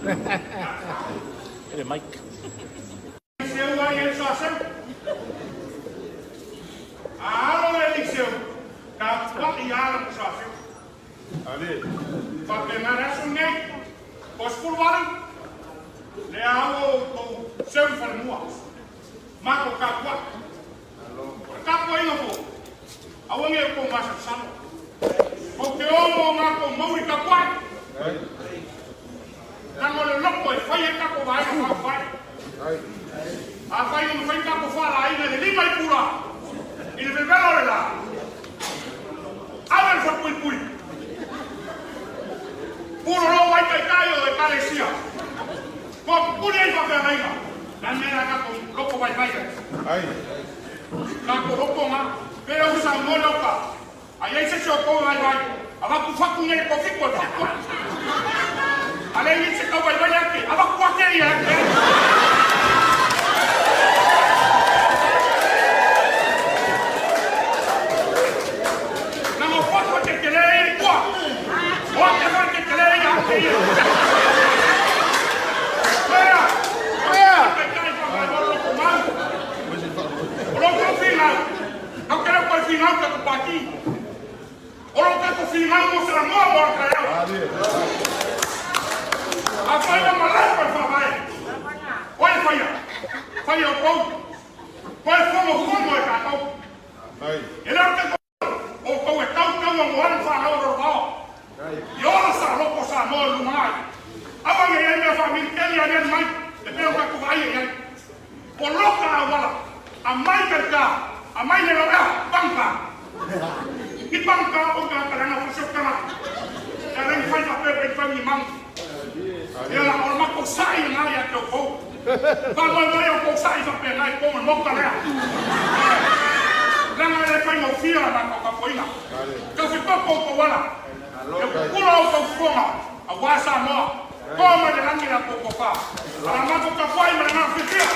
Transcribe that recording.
Hey, Mike. Liceu aí, ele só sempre. Ah, não é liceu. Tá, e ala pro só sempre. Ali. Porque merece um nem. Pois por vale. Le hago seu informua. Mako kakwa. Kakwa ino po. Awange ko masa sano. Porque o mako mauri kakwa. Tango le loco e fai e kako vai no fai. A fai no fai kako fala aí de lima e pura. E de belo lá. Abre o pui. Puro no vai caio de parecia. Com punia e papel aí. Na minha kako loco vai vai. Aí. Kako loco ma. Pero usa moloca. Aí se chocou vai. Aba facu ne ko fico. Além disso, eu vou olhar aqui. A porcaria aqui. Não posso ter que ler igual. Pode ter que ler aqui. Olha. O final. Não quero para o final que eu estou aqui. O que o final mostra a morte. A falha malé para falar. Olha falha. Falha o pão. Qual foi o fumo é cacau? Ele é o pão é tão amor para o robô. E olha só louco só amor do mar. A mãe e minha família ele é mãe. Eu tenho que vai aí. Coloca a bola. A mãe cá. A mãe não é banca. E banca o cara não faz o cara. Ela não faz papel para mim mãe. Ela orma ko sai na ya to ko. Ba mo yo ko sai sa pe nai ko mo ka le. Langa le fa no fia na ko ka poina. Ka fi ko wala. Eu pulo ko foma. A wasa mo. Ko ma de langi na ko pa. Ala ma ko ka foi ma na fi fia.